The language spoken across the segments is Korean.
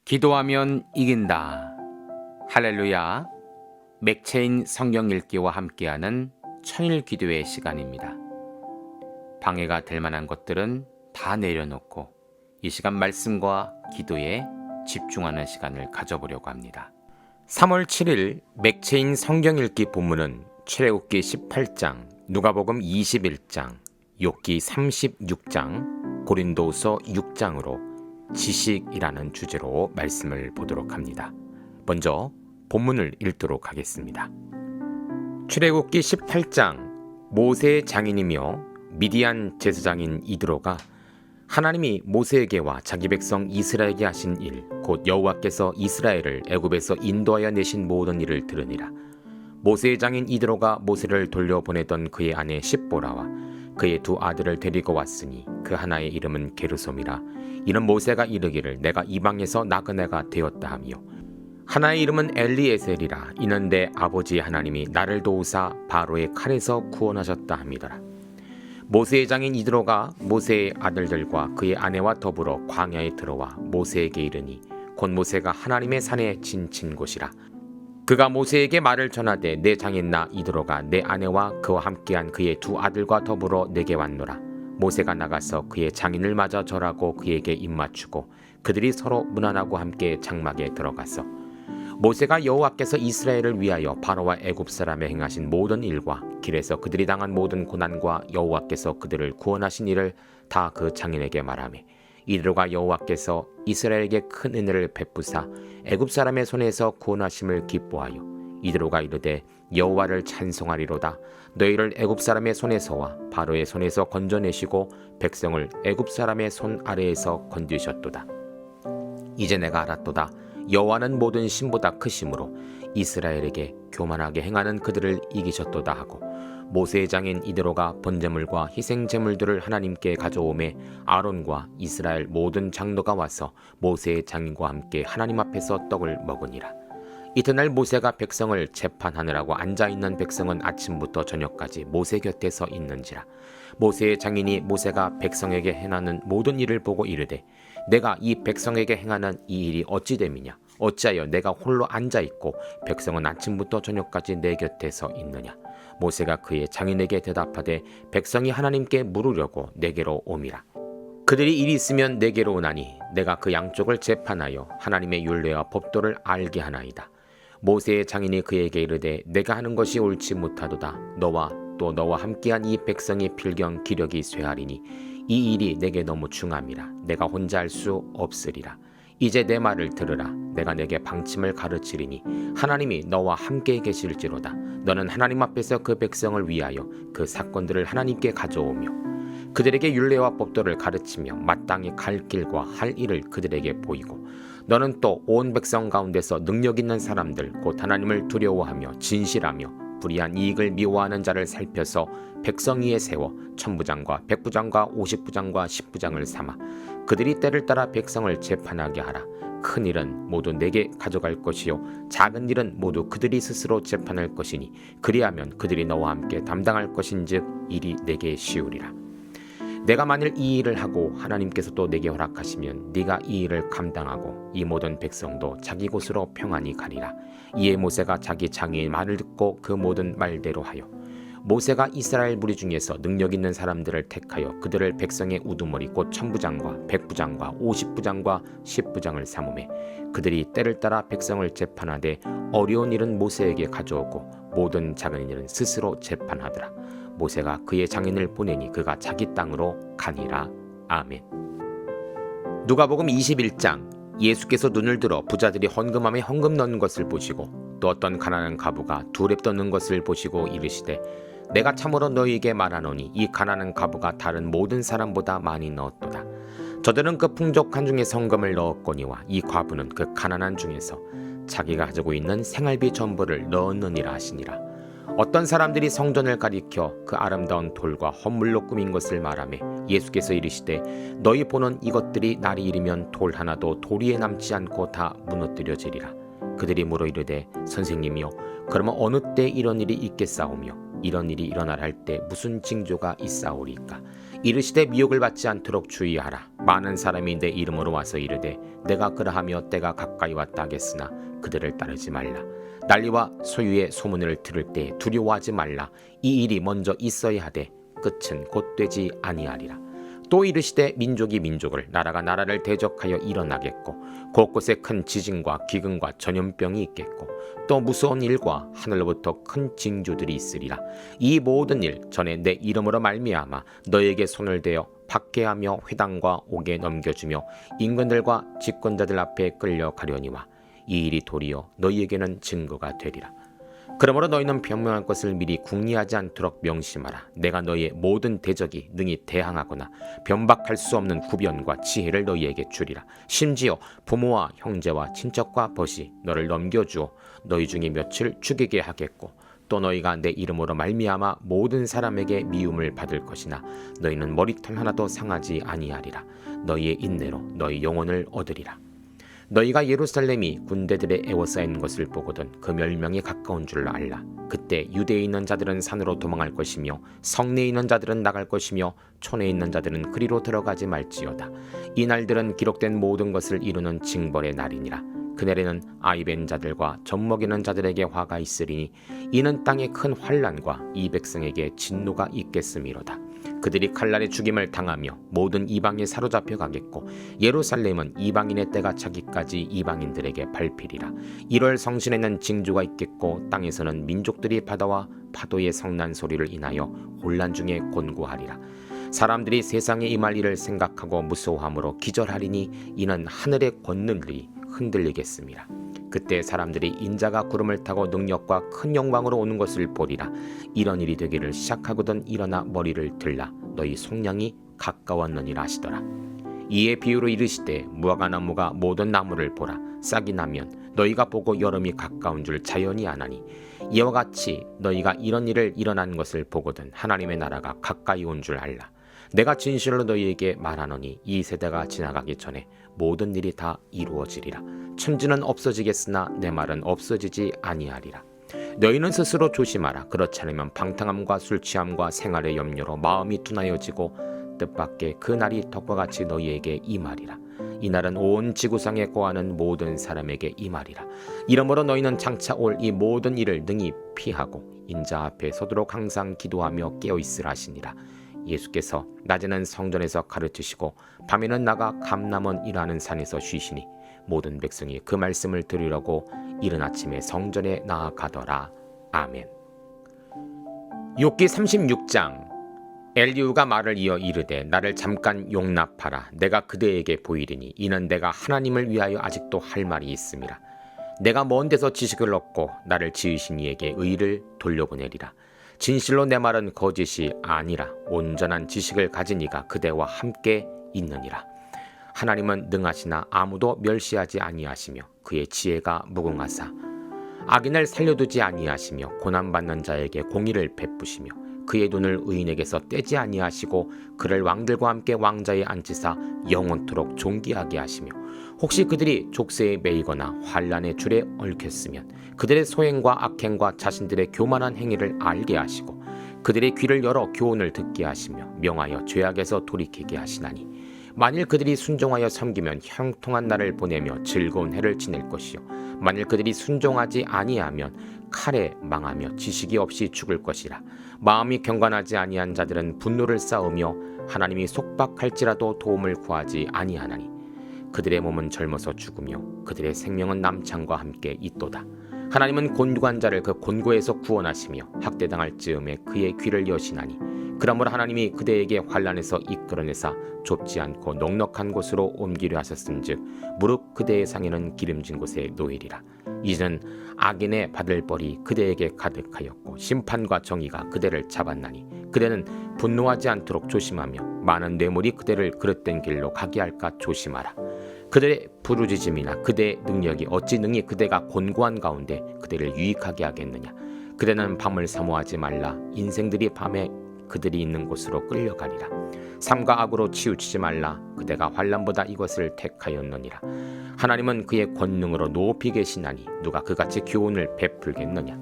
기도하면 이긴다. 할렐루야. 맥체인 성경 읽기와 함께하는 천일 기도의 시간입니다. 방해가 될 만한 것들은 다 내려놓고 이 시간 말씀과 기도에 집중하는 시간을 가져보려고 합니다. 3월 7일 맥체인 성경 읽기 본문은 출애굽기 18장, 누가복음 21장, 욥기 36장, 고린도서 6장으로 지식이라는 주제로 말씀을 보도록 합니다. 먼저 본문을 읽도록 하겠습니다. 출애굽기 18장, 모세의 장인이며 미디안 제사장인 이드로가 하나님이 모세에게와 자기 백성 이스라엘에게 하신 일, 곧 여호와께서 이스라엘을 애굽에서 인도하여 내신 모든 일을 들으니라. 모세의 장인 이드로가 모세를 돌려보내던 그의 아내 십보라와 그의 두 아들을 데리고 왔으니 그 하나의 이름은 게르솜이라. 이는 모세가 이르기를 내가 이방에서 나그네가 되었다 하며, 하나의 이름은 엘리에셀이라. 이는 내 아버지 하나님이 나를 도우사 바로의 칼에서 구원하셨다 함이더라. 모세의 장인 이드로가 모세의 아들들과 그의 아내와 더불어 광야에 들어와 모세에게 이르니 곧 모세가 하나님의 산에 진친 곳이라. 그가 모세에게 말을 전하되 내 장인 나 이드로가 내 아내와 그와 함께한 그의 두 아들과 더불어 내게 왔노라. 모세가 나가서 그의 장인을 맞아 절하고 그에게 입맞추고 그들이 서로 문안하고 함께 장막에 들어갔어. 모세가 여호와께서 이스라엘을 위하여 바로와 애굽 사람에 행하신 모든 일과 길에서 그들이 당한 모든 고난과 여호와께서 그들을 구원하신 일을 다 그 장인에게 말하매, 이드로가 여호와께서 이스라엘에게 큰 은혜를 베푸사 애굽 사람의 손에서 구원하심을 기뻐하여 이드로가 이르되 여호와를 찬송하리로다. 너희를 애굽 사람의 손에서와 바로의 손에서 건져내시고 백성을 애굽 사람의 손 아래에서 건지셨도다. 이제 내가 알았도다. 여호와는 모든 신보다 크심으로 이스라엘에게 교만하게 행하는 그들을 이기셨도다 하고, 모세의 장인 이드로가 번제물과 희생제물들을 하나님께 가져오매 아론과 이스라엘 모든 장로가 와서 모세의 장인과 함께 하나님 앞에서 떡을 먹으니라. 이튿날 모세가 백성을 재판하느라고 앉아있는 백성은 아침부터 저녁까지 모세 곁에 서 있는지라. 모세의 장인이 모세가 백성에게 행하는 모든 일을 보고 이르되, 내가 이 백성에게 행하는 이 일이 어찌 됨이냐? 어찌하여 내가 홀로 앉아있고 백성은 아침부터 저녁까지 내 곁에 서 있느냐? 모세가 그의 장인에게 대답하되, 백성이 하나님께 물으려고 내게로 오미라. 그들이 일이 있으면 내게로 오나니 내가 그 양쪽을 재판하여 하나님의 율례와 법도를 알게 하나이다. 모세의 장인이 그에게 이르되, 내가 하는 것이 옳지 못하도다. 너와 또 너와 함께한 이 백성의 필경 기력이 쇠하리니 이 일이 내게 너무 중함이라. 내가 혼자 할 수 없으리라. 이제 내 말을 들으라. 내가 내게 방침을 가르치리니 하나님이 너와 함께 계실지로다. 너는 하나님 앞에서 그 백성을 위하여 그 사건들을 하나님께 가져오며 그들에게 율례와 법도를 가르치며 마땅히 갈 길과 할 일을 그들에게 보이고, 너는 또 온 백성 가운데서 능력 있는 사람들 곧 하나님을 두려워하며 진실하며 불의한 이익을 미워하는 자를 살펴서 백성 위에 세워 천부장과 백부장과 50부장과 10부장을 삼아 그들이 때를 따라 백성을 재판하게 하라. 큰 일은 모두 내게 가져갈 것이요 작은 일은 모두 그들이 스스로 재판할 것이니 그리하면 그들이 너와 함께 담당할 것인즉 일이 내게 쉬우리라. 내가 만일 이 일을 하고 하나님께서도 내게 허락하시면 네가 이 일을 감당하고 이 모든 백성도 자기 곳으로 평안히 가리라. 이에 모세가 자기 장인의 말을 듣고 그 모든 말대로 하여 모세가 이스라엘 무리 중에서 능력 있는 사람들을 택하여 그들을 백성의 우두머리 곧 천부장과 백부장과 50부장과 10부장을 삼으매 그들이 때를 따라 백성을 재판하되 어려운 일은 모세에게 가져오고 모든 작은 일은 스스로 재판하더라. 모세가 그의 장인을 보내니 그가 자기 땅으로 가니라. 아멘. 누가복음 21장, 예수께서 눈을 들어 부자들이 헌금함에 헌금 넣는 것을 보시고 또 어떤 가난한 과부가 두 렙 넣는 것을 보시고 이르시되, 내가 참으로 너희에게 말하노니 이 가난한 과부가 다른 모든 사람보다 많이 넣었도다. 저들은 그 풍족한 중에 헌금을 넣었거니와 이 과부는 그 가난한 중에서 자기가 가지고 있는 생활비 전부를 넣었느니라 하시니라. 어떤 사람들이 성전을 가리켜 그 아름다운 돌과 헌물로 꾸민 것을 말하며 예수께서 이르시되, 너희 보는 이것들이 날이 이르면 돌 하나도 돌 위에 남지 않고 다 무너뜨려지리라. 그들이 물어 이르되, 선생님이여, 그러면 어느 때 이런 일이 있겠사오며 이런 일이 일어나라 할 때 무슨 징조가 있사오리까? 이르시되 미혹을 받지 않도록 주의하라. 많은 사람이 내 이름으로 와서 이르되 내가 그러하며 때가 가까이 왔다 하겠으나 그들을 따르지 말라. 난리와 소유의 소문을 들을 때 두려워하지 말라. 이 일이 먼저 있어야 하되 끝은 곧 되지 아니하리라. 또 이르시되 민족이 민족을, 나라가 나라를 대적하여 일어나겠고 곳곳에 큰 지진과 기근과 전염병이 있겠고 또 무서운 일과 하늘로부터 큰 징조들이 있으리라. 이 모든 일 전에 내 이름으로 말미암아 너에게 손을 대어 박해하며 회당과 옥에 넘겨주며 임금들과 집권자들 앞에 끌려가려니와 이 일이 도리어 너희에게는 증거가 되리라. 그러므로 너희는 변명할 것을 미리 궁리하지 않도록 명심하라. 내가 너희의 모든 대적이 능히 대항하거나 변박할 수 없는 구변과 지혜를 너희에게 주리라. 심지어 부모와 형제와 친척과 벗이 너를 넘겨주어 너희 중에 며칠 죽이게 하겠고 또 너희가 내 이름으로 말미암아 모든 사람에게 미움을 받을 것이나 너희는 머리털 하나도 상하지 아니하리라. 너희의 인내로 너희 영혼을 얻으리라. 너희가 예루살렘이 군대들의 에워싸인 것을 보거든 그 멸망이 가까운 줄 알라. 그때 유대에 있는 자들은 산으로 도망할 것이며 성내에 있는 자들은 나갈 것이며 촌에 있는 자들은 그리로 들어가지 말지어다. 이 날들은 기록된 모든 것을 이루는 징벌의 날이니라. 그날에는 아이벤 자들과 젖먹이는 자들에게 화가 있으리니 이는 땅에 큰 환난과 이 백성에게 진노가 있겠음이로다. 그들이 칼날에 죽임을 당하며 모든 이방에 사로잡혀 가겠고 예루살렘은 이방인의 때가 차기까지 이방인들에게 밟히리라. 1월 성신에는 징조가 있겠고 땅에서는 민족들이 바다와 파도의 성난 소리를 인하여 혼란 중에 곤고하리라. 사람들이 세상에 임할 일을 생각하고 무서워함으로 기절하리니 이는 하늘에 걷는 일이 흔들리겠습니다. 그때 사람들이 인자가 구름을 타고 능력과 큰 영광으로 오는 것을 보리라. 이런 일이 되기를 시작하거든 일어나 머리를 들라. 너희 속량이 가까웠느니라 하시더라. 이에 비유로 이르시되 무화과나무가 모든 나무를 보라. 싹이 나면 너희가 보고 여름이 가까운 줄 자연히 아나니 이와 같이 너희가 이런 일을 일어난 것을 보거든 하나님의 나라가 가까이 온 줄 알라. 내가 진실로 너희에게 말하노니 이 세대가 지나가기 전에 모든 일이 다 이루어지리라. 천지는 없어지겠으나 내 말은 없어지지 아니하리라. 너희는 스스로 조심하라. 그렇지 않으면 방탕함과 술취함과 생활의 염려로 마음이 둔하여지고 뜻밖의 그 날이 덕과 같이 너희에게 임하리라. 이 날은 온 지구상에 거하는 모든 사람에게 임하리라. 이러므로 너희는 장차 올 이 모든 일을 능히 피하고 인자 앞에 서도록 항상 기도하며 깨어있으라 하시니라. 예수께서 낮에는 성전에서 가르치시고 밤에는 나가 감람원이라는 산에서 쉬시니 모든 백성이 그 말씀을 들으려고 이른 아침에 성전에 나아가더라. 아멘. 욥기 36장. 엘리후가 말을 이어 이르되 나를 잠깐 용납하라. 내가 그대에게 보이리니 이는 내가 하나님을 위하여 아직도 할 말이 있음이라. 내가 먼 데서 지식을 얻고 나를 지으신 이에게 의를 돌려보내리라. 진실로 내 말은 거짓이 아니라 온전한 지식을 가진 이가 그대와 함께 있느니라. 하나님은 능하시나 아무도 멸시하지 아니하시며 그의 지혜가 무궁하사 악인을 살려두지 아니하시며 고난받는 자에게 공의를 베푸시며 그의 눈을 의인에게서 떼지 아니하시고 그를 왕들과 함께 왕자에 앉히사 영원토록 존귀하게 하시며 혹시 그들이 족쇄에 매이거나 환난의 줄에 얽혔으면 그들의 소행과 악행과 자신들의 교만한 행위를 알게 하시고 그들의 귀를 열어 교훈을 듣게 하시며 명하여 죄악에서 돌이키게 하시나니 만일 그들이 순종하여 섬기면 형통한 날을 보내며 즐거운 해를 지낼 것이요 만일 그들이 순종하지 아니하면 칼에 망하며 지식이 없이 죽을 것이라. 마음이 경건하지 아니한 자들은 분노를 쌓으며 하나님이 속박할지라도 도움을 구하지 아니하나니 그들의 몸은 젊어서 죽으며 그들의 생명은 남창과 함께 있도다. 하나님은 곤고한 자를 그 곤고에서 구원하시며 학대당할 즈음에 그의 귀를 여시나니 그러므로 하나님이 그대에게 환난에서 이끌어내사 좁지 않고 넉넉한 곳으로 옮기려 하셨은즉 무릇 그대의 상에는 기름진 곳에 놓이리라. 이는 악인의 받을 벌이 그대에게 가득하였고 심판과 정의가 그대를 잡았나니 그대는 분노하지 않도록 조심하며 많은 뇌물이 그대를 그릇된 길로 가게 할까 조심하라. 그들의 부르짖음이나 그대의 능력이 어찌 능히 그대가 곤고한 가운데 그대를 유익하게 하겠느냐. 그대는 밤을 사모하지 말라. 인생들이 밤에 그들이 있는 곳으로 끌려가리라. 삼가 악으로 치우치지 말라. 그대가 환난보다 이것을 택하였느니라. 하나님은 그의 권능으로 높이 계시나니 누가 그같이 교훈을 베풀겠느냐.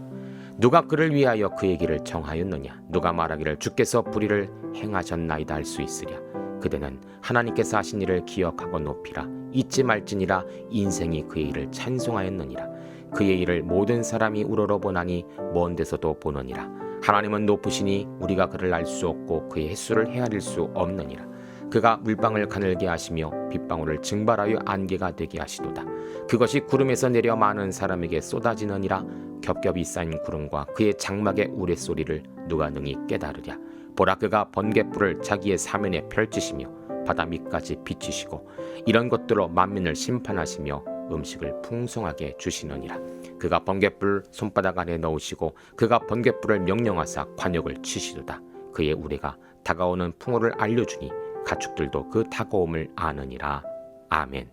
누가 그를 위하여 그의 길을 정하였느냐? 누가 말하기를 주께서 불의를 행하셨나이다 할 수 있으랴? 그대는 하나님께서 하신 일을 기억하고 높이라. 잊지 말지니라. 인생이 그의 일을 찬송하였느니라. 그의 일을 모든 사람이 우러러보나니 먼 데서도 보느니라. 하나님은 높으시니 우리가 그를 알 수 없고 그의 횟수를 헤아릴 수 없느니라. 그가 물방울 가늘게 하시며 빗방울을 증발하여 안개가 되게 하시도다. 그것이 구름에서 내려 많은 사람에게 쏟아지느니라. 겹겹이 쌓인 구름과 그의 장막의 우레소리를 누가 능히 깨달으랴. 보라, 그가 번갯불을 자기의 사면에 펼치시며 바다 밑까지 비치시고 이런 것들로 만민을 심판하시며 음식을 풍성하게 주시느니라. 그가 번갯불 손바닥 안에 넣으시고 그가 번갯불을 명령하사 관역을 치시도다. 그의 우레가 다가오는 풍호를 알려주니 가축들도 그 다가옴을 아느니라. 아멘.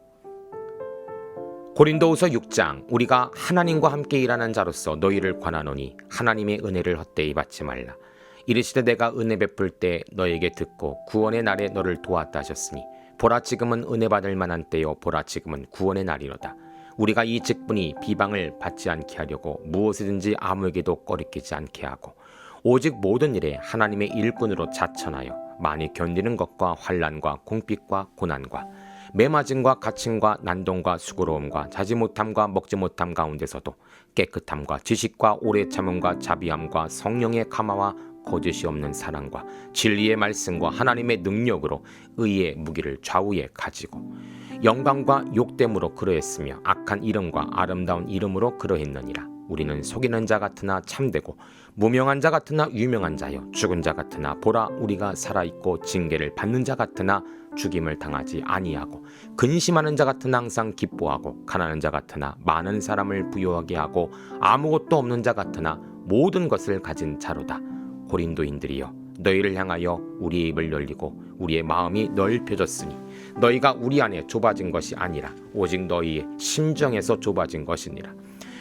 고린도후서 6장. 우리가 하나님과 함께 일하는 자로서 너희를 권하노니 하나님의 은혜를 헛되이 받지 말라. 이르시되 내가 은혜 베풀 때 너에게 듣고 구원의 날에 너를 도왔다 하셨으니 보라, 지금은 은혜 받을 만한 때요, 보라, 지금은 구원의 날이로다. 우리가 이 직분이 비방을 받지 않게 하려고 무엇이든지 아무에게도 꺼리끼지 않게 하고 오직 모든 일에 하나님의 일꾼으로 자천하여 많이 견디는 것과 환난과 공핍과 고난과 매맞음과 갇힘과 난동과 수고로움과 자지 못함과 먹지 못함 가운데서도 깨끗함과 지식과 오래 참음과 자비함과 성령의 감화와 거짓이 없는 사랑과 진리의 말씀과 하나님의 능력으로 의의 무기를 좌우에 가지고 영광과 욕됨으로 그러했으며 악한 이름과 아름다운 이름으로 그러했느니라. 우리는 속이는 자 같으나 참되고 무명한 자 같으나 유명한 자요, 죽은 자 같으나 보라 우리가 살아있고 징계를 받는 자 같으나 죽임을 당하지 아니하고 근심하는 자 같으나 항상 기뻐하고 가난한 자 같으나 많은 사람을 부유하게 하고 아무것도 없는 자 같으나 모든 것을 가진 자로다. 고린도인들이여, 너희를 향하여 우리의 입을 열리고 우리의 마음이 넓혀졌으니 너희가 우리 안에 좁아진 것이 아니라 오직 너희의 심정에서 좁아진 것이니라.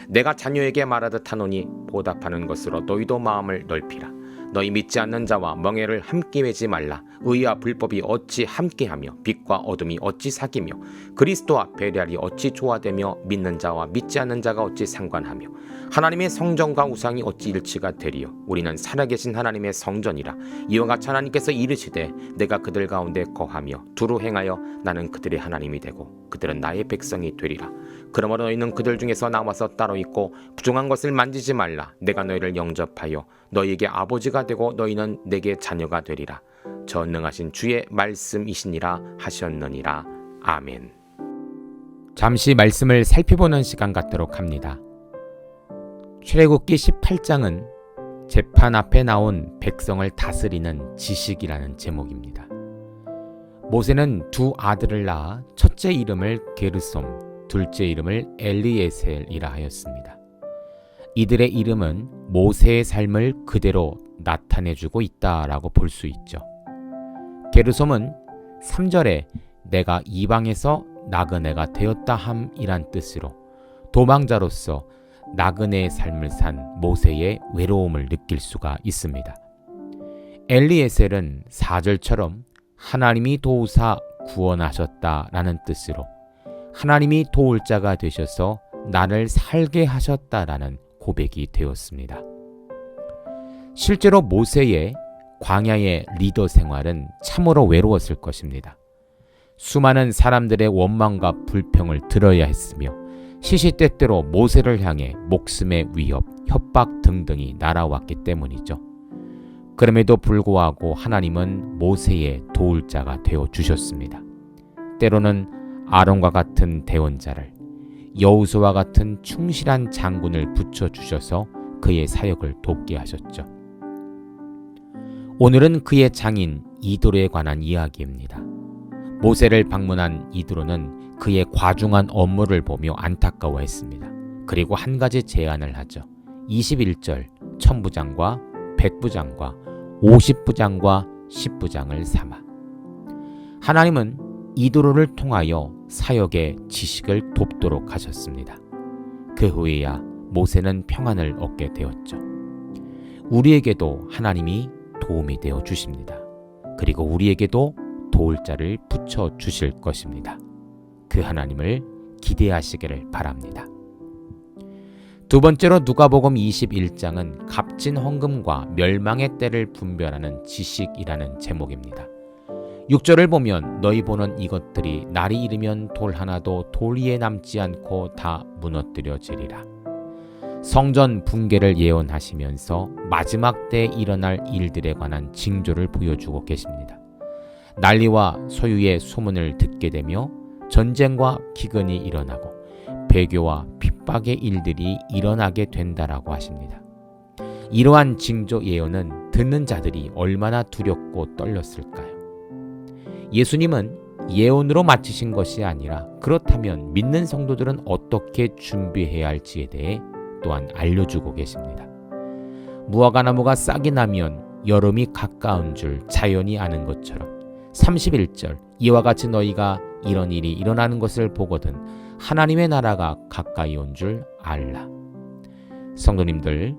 내가 자녀에게 말하듯 하노니 보답하는 것으로 너희도 마음을 넓히라. 너희 믿지 않는 자와 멍에를 함께 매지 말라. 의와 불법이 어찌 함께하며 빛과 어둠이 어찌 사귀며 그리스도와 베랴리 어찌 조화되며 믿는 자와 믿지 않는 자가 어찌 상관하며 하나님의 성전과 우상이 어찌 일치가 되리요. 우리는 살아계신 하나님의 성전이라. 이와 같이 하나님께서 이르시되 내가 그들 가운데 거하며 두루 행하여 나는 그들의 하나님이 되고 그들은 나의 백성이 되리라. 그러므로 너희는 그들 중에서 나와서 따로 있고 부정한 것을 만지지 말라. 내가 너희를 영접하여 너희에게 아버지가 되고 너희는 내게 자녀가 되리라. 전능하신 주의 말씀이시니라 하셨느니라. 아멘. 잠시 말씀을 살펴보는 시간 갖도록 합니다. 출애굽기 18장은 재판 앞에 나온 백성을 다스리는 지식이라는 제목입니다. 모세는 두 아들을 낳아 첫째 이름을 게르솜, 둘째 이름을 엘리에셀이라 하였습니다. 이들의 이름은 모세의 삶을 그대로 나타내주고 있다라고 볼 수 있죠. 게르솜은 3절에 내가 이방에서 나그네가 되었다 함이란 뜻으로 도망자로서 나그네의 삶을 산 모세의 외로움을 느낄 수가 있습니다. 엘리에셀은 4절처럼 하나님이 도우사 구원하셨다라는 뜻으로 하나님이 도울 자가 되셔서 나를 살게 하셨다라는 고백이 되었습니다. 실제로 모세의 광야의 리더 생활은 참으로 외로웠을 것입니다. 수많은 사람들의 원망과 불평을 들어야 했으며 시시때때로 모세를 향해 목숨의 위협, 협박 등등이 날아왔기 때문이죠. 그럼에도 불구하고 하나님은 모세의 도울 자가 되어 주셨습니다. 때로는 아론과 같은 대원자를, 여호수아와 같은 충실한 장군을 붙여주셔서 그의 사역을 돕게 하셨죠. 오늘은 그의 장인 이도로에 관한 이야기입니다. 모세를 방문한 이도로는 그의 과중한 업무를 보며 안타까워했습니다. 그리고 한 가지 제안을 하죠. 21절 천부장과 백부장과 50부장과 10부장을 삼아. 하나님은 이도로를 통하여 사역의 지식을 돕도록 하셨습니다. 그 후에야 모세는 평안을 얻게 되었죠. 우리에게도 하나님이 도움이 되어 주십니다. 그리고 우리에게도 도울 자를 붙여 주실 것입니다. 그 하나님을 기대하시기를 바랍니다. 두 번째로 누가복음 21장은 값진 헌금과 멸망의 때를 분별하는 지식이라는 제목입니다. 6절을 보면 너희 보는 이것들이 날이 이르면 돌 하나도 돌 위에 남지 않고 다 무너뜨려지리라. 성전 붕괴를 예언하시면서 마지막 때에 일어날 일들에 관한 징조를 보여주고 계십니다. 난리와 소유의 소문을 듣게 되며 전쟁과 기근이 일어나고 배교와 핍박의 일들이 일어나게 된다라고 하십니다. 이러한 징조 예언은 듣는 자들이 얼마나 두렵고 떨렸을까요? 예수님은 예언으로 마치신 것이 아니라 그렇다면 믿는 성도들은 어떻게 준비해야 할지에 대해 또한 알려주고 계십니다. 무화과나무가 싹이 나면 여름이 가까운 줄 자연이 아는 것처럼 31절 이와 같이 너희가 이런 일이 일어나는 것을 보거든 하나님의 나라가 가까이 온 줄 알라. 성도님들,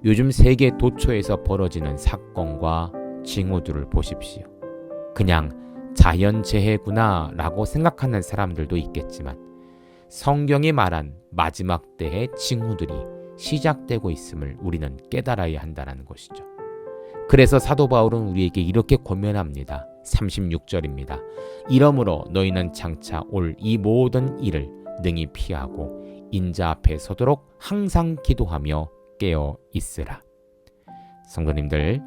요즘 세계 도처에서 벌어지는 사건과 징후들을 보십시오. 그냥 자연재해구나 라고 생각하는 사람들도 있겠지만 성경이 말한 마지막 때의 징후들이 시작되고 있음을 우리는 깨달아야 한다는 것이죠. 그래서 사도 바울은 우리에게 이렇게 권면합니다. 36절입니다. 이러므로 너희는 장차 올 이 모든 일을 능히 피하고 인자 앞에 서도록 항상 기도하며 깨어 있으라. 성도님들,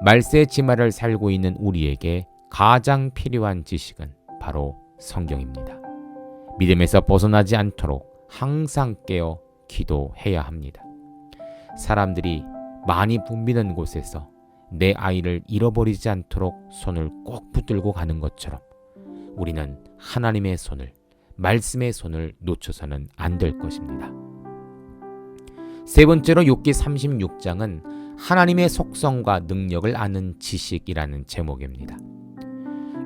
말세 지말을 살고 있는 우리에게 가장 필요한 지식은 바로 성경입니다. 믿음에서 벗어나지 않도록 항상 깨어 기도해야 합니다. 사람들이 많이 붐비는 곳에서 내 아이를 잃어버리지 않도록 손을 꼭 붙들고 가는 것처럼 우리는 하나님의 손을, 말씀의 손을 놓쳐서는 안 될 것입니다. 세 번째로 욥기 36장은 하나님의 속성과 능력을 아는 지식이라는 제목입니다.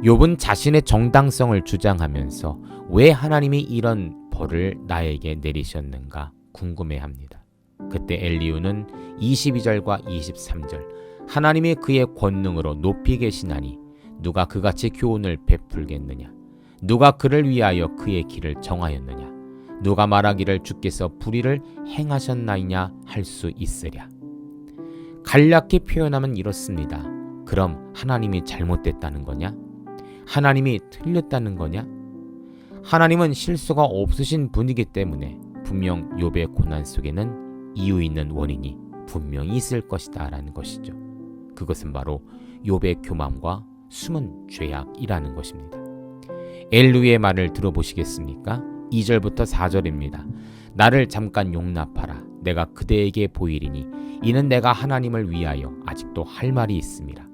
욥은 자신의 정당성을 주장하면서 왜 하나님이 이런 벌을 나에게 내리셨는가 궁금해합니다. 그때 엘리후는 22절과 23절 하나님이 그의 권능으로 높이 계시나니 누가 그같이 교훈을 베풀겠느냐? 누가 그를 위하여 그의 길을 정하였느냐? 누가 말하기를 주께서 불의를 행하셨나이냐 할 수 있으랴. 간략히 표현하면 이렇습니다. 그럼 하나님이 잘못됐다는 거냐? 하나님이 틀렸다는 거냐? 하나님은 실수가 없으신 분이기 때문에 분명 욥의 고난 속에는 이유 있는 원인이 분명히 있을 것이다 라는 것이죠. 그것은 바로 욥의 교만과 숨은 죄악이라는 것입니다. 엘루의 말을 들어보시겠습니까? 2절부터 4절입니다. 나를 잠깐 용납하라. 내가 그대에게 보이리니 이는 내가 하나님을 위하여 아직도 할 말이 있습니다.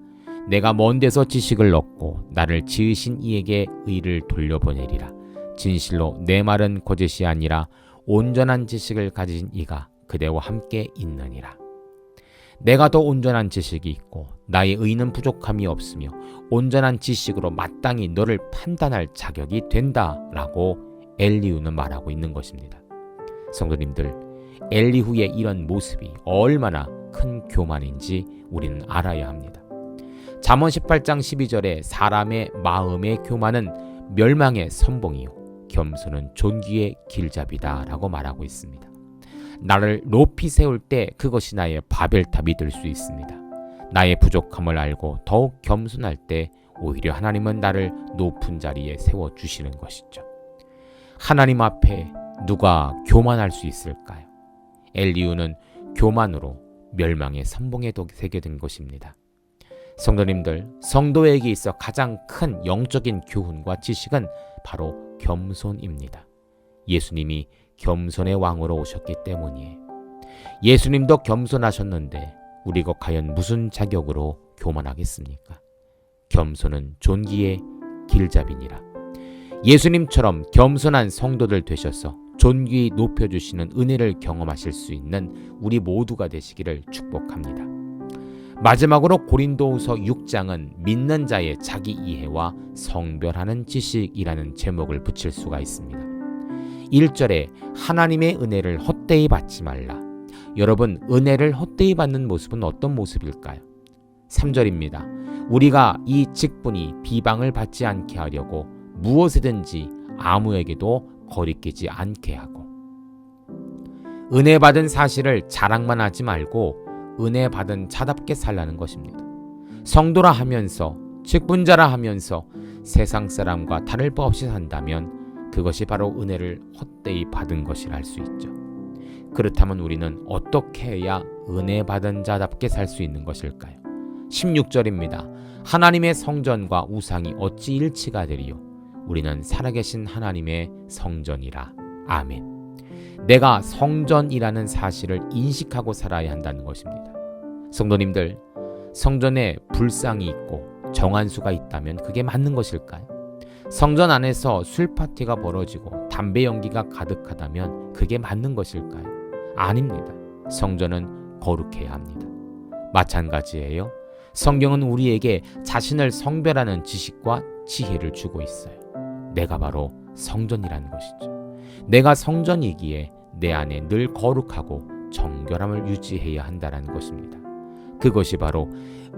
내가 먼 데서 지식을 얻고 나를 지으신 이에게 의를 돌려보내리라. 진실로 내 말은 거짓이 아니라 온전한 지식을 가진 이가 그대와 함께 있느니라. 내가 더 온전한 지식이 있고 나의 의는 부족함이 없으며 온전한 지식으로 마땅히 너를 판단할 자격이 된다라고 엘리후는 말하고 있는 것입니다. 성도님들, 엘리후의 이런 모습이 얼마나 큰 교만인지 우리는 알아야 합니다. 잠언 18장 12절에 사람의 마음의 교만은 멸망의 선봉이요 겸손은 존귀의 길잡이다 라고 말하고 있습니다. 나를 높이 세울 때 그것이 나의 바벨탑이 될 수 있습니다. 나의 부족함을 알고 더욱 겸손할 때 오히려 하나님은 나를 높은 자리에 세워주시는 것이죠. 하나님 앞에 누가 교만할 수 있을까요? 엘리후는 교만으로 멸망의 선봉에 새게 된 것입니다. 성도님들, 성도에게 있어 가장 큰 영적인 교훈과 지식은 바로 겸손입니다. 예수님이 겸손의 왕으로 오셨기 때문이에요. 예수님도 겸손하셨는데 우리가 과연 무슨 자격으로 교만하겠습니까? 겸손은 존귀의 길잡이니라. 예수님처럼 겸손한 성도들 되셔서 존귀히 높여주시는 은혜를 경험하실 수 있는 우리 모두가 되시기를 축복합니다. 마지막으로 고린도후서 6장은 믿는 자의 자기 이해와 성별하는 지식이라는 제목을 붙일 수가 있습니다. 1절에 하나님의 은혜를 헛되이 받지 말라. 여러분, 은혜를 헛되이 받는 모습은 어떤 모습일까요? 3절입니다. 우리가 이 직분이 비방을 받지 않게 하려고 무엇이든지 아무에게도 거리끼지 않게 하고. 은혜 받은 사실을 자랑만 하지 말고 은혜 받은 자답게 살라는 것입니다. 성도라 하면서, 직분자라 하면서 세상 사람과 다를 바 없이 산다면 그것이 바로 은혜를 헛되이 받은 것이라 할 수 있죠. 그렇다면 우리는 어떻게 해야 은혜 받은 자답게 살 수 있는 것일까요? 16절입니다. 하나님의 성전과 우상이 어찌 일치가 되리요? 우리는 살아계신 하나님의 성전이라. 아멘. 내가 성전이라는 사실을 인식하고 살아야 한다는 것입니다. 성도님들, 성전에 불상이 있고 정한수가 있다면 그게 맞는 것일까요? 성전 안에서 술 파티가 벌어지고 담배 연기가 가득하다면 그게 맞는 것일까요? 아닙니다. 성전은 거룩해야 합니다. 마찬가지예요. 성경은 우리에게 자신을 성별하는 지식과 지혜를 주고 있어요. 내가 바로 성전이라는 것이죠. 내가 성전이기에 내 안에 늘 거룩하고 정결함을 유지해야 한다는 것입니다. 그것이 바로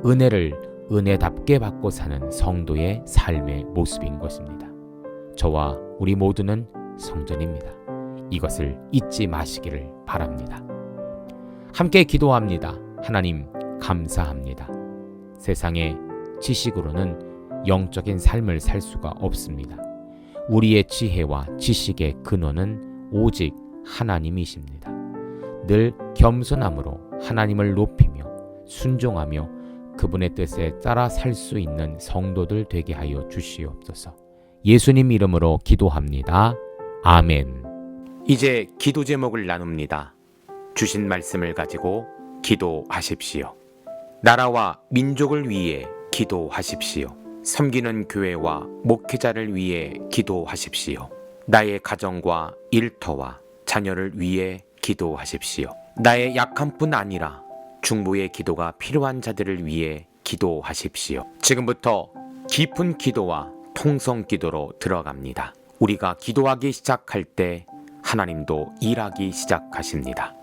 은혜를 은혜답게 받고 사는 성도의 삶의 모습인 것입니다. 저와 우리 모두는 성전입니다. 이것을 잊지 마시기를 바랍니다. 함께 기도합니다. 하나님, 감사합니다. 세상의 지식으로는 영적인 삶을 살 수가 없습니다. 우리의 지혜와 지식의 근원은 오직 하나님이십니다. 늘 겸손함으로 하나님을 높이며 순종하며 그분의 뜻에 따라 살 수 있는 성도들 되게 하여 주시옵소서. 예수님 이름으로 기도합니다. 아멘. 이제 기도 제목을 나눕니다. 주신 말씀을 가지고 기도하십시오. 나라와 민족을 위해 기도하십시오. 섬기는 교회와 목회자를 위해 기도하십시오. 나의 가정과 일터와 자녀를 위해 기도하십시오. 나의 약함뿐 아니라 중보의 기도가 필요한 자들을 위해 기도하십시오. 지금부터 깊은 기도와 통성 기도로 들어갑니다. 우리가 기도하기 시작할 때 하나님도 일하기 시작하십니다.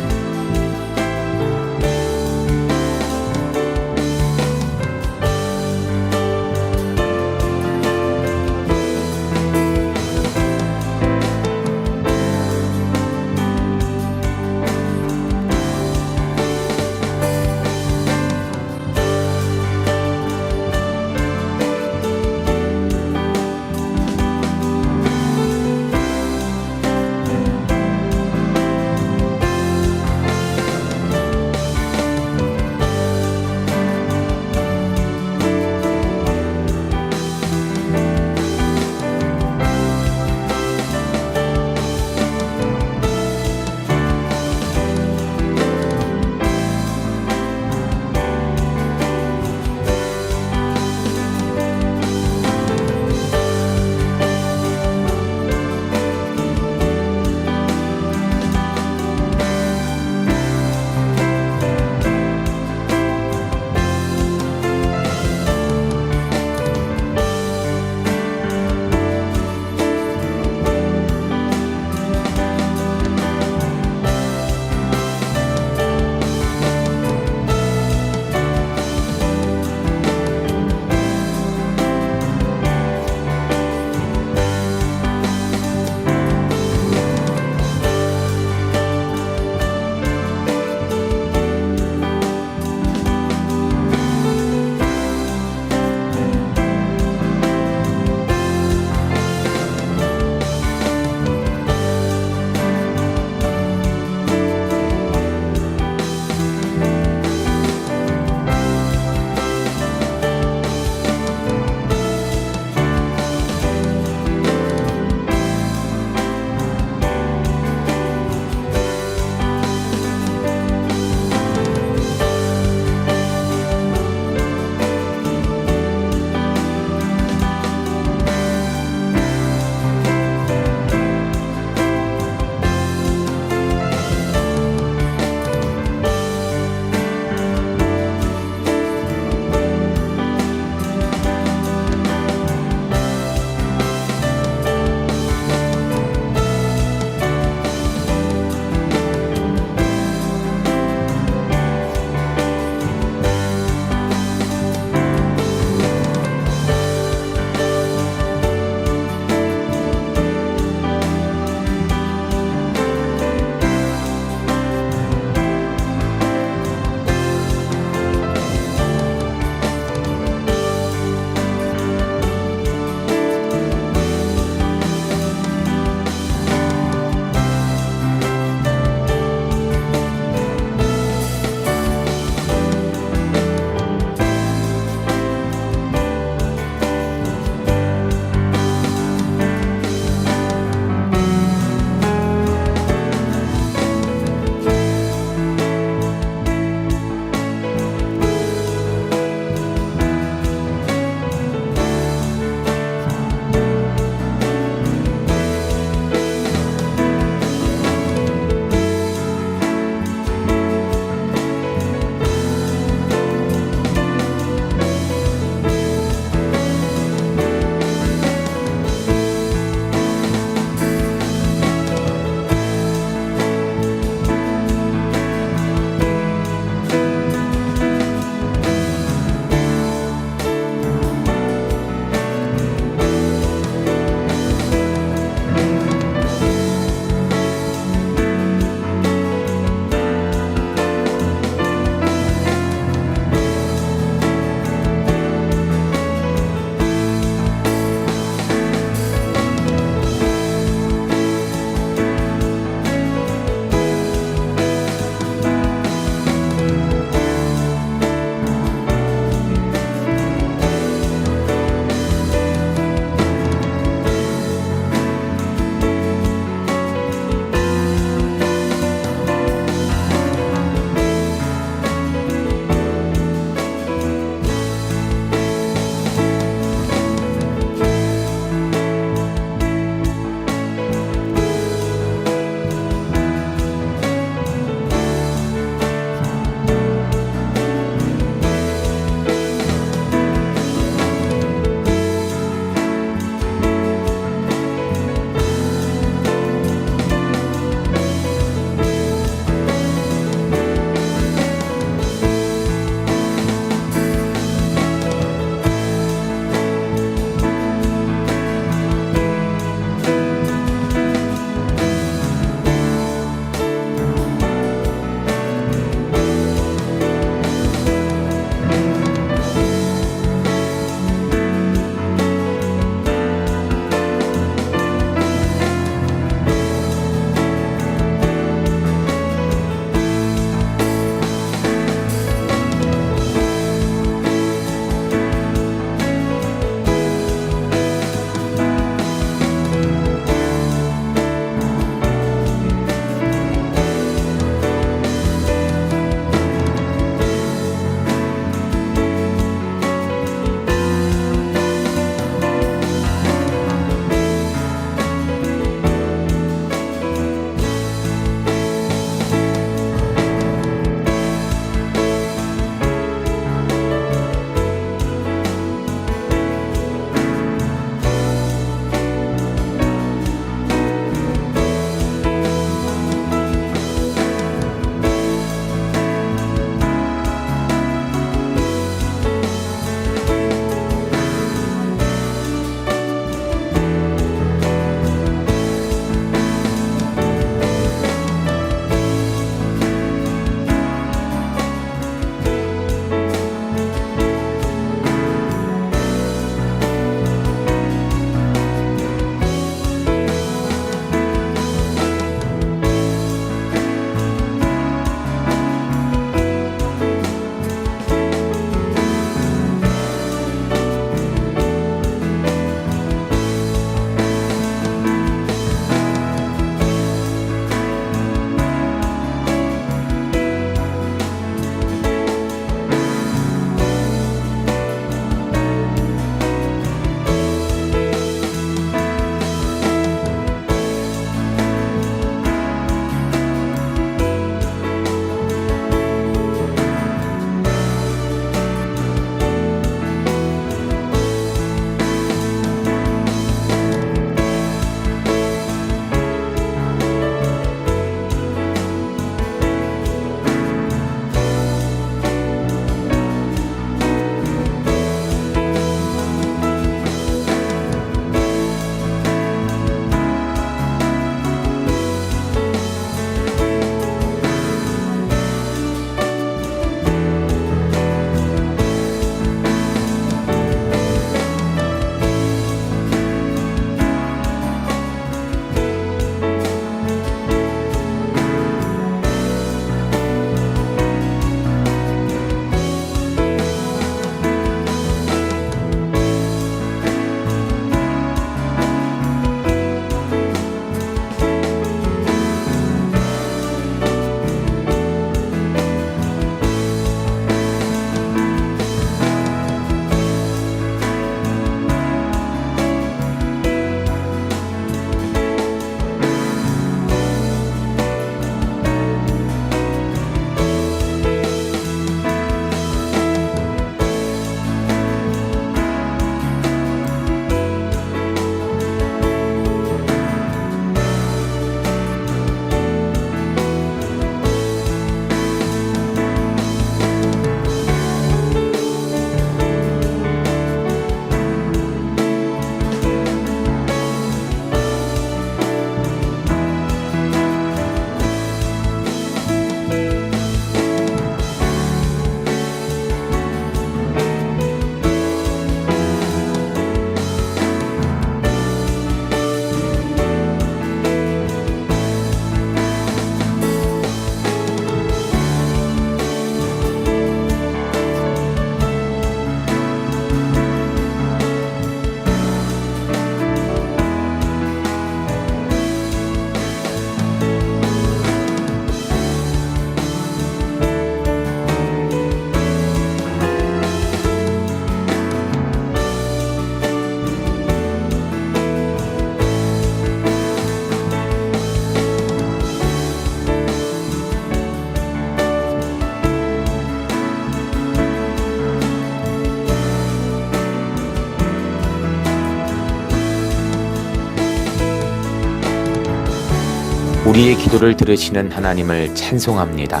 우리의 기도를 들으시는 하나님을 찬송합니다.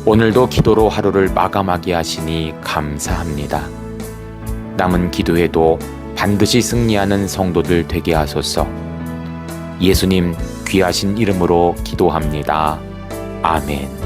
오늘도 기도로 하루를 마감하게 하시니 감사합니다. 남은 기도에도 반드시 승리하는 성도들 되게 하소서. 예수님 귀하신 이름으로 기도합니다. 아멘.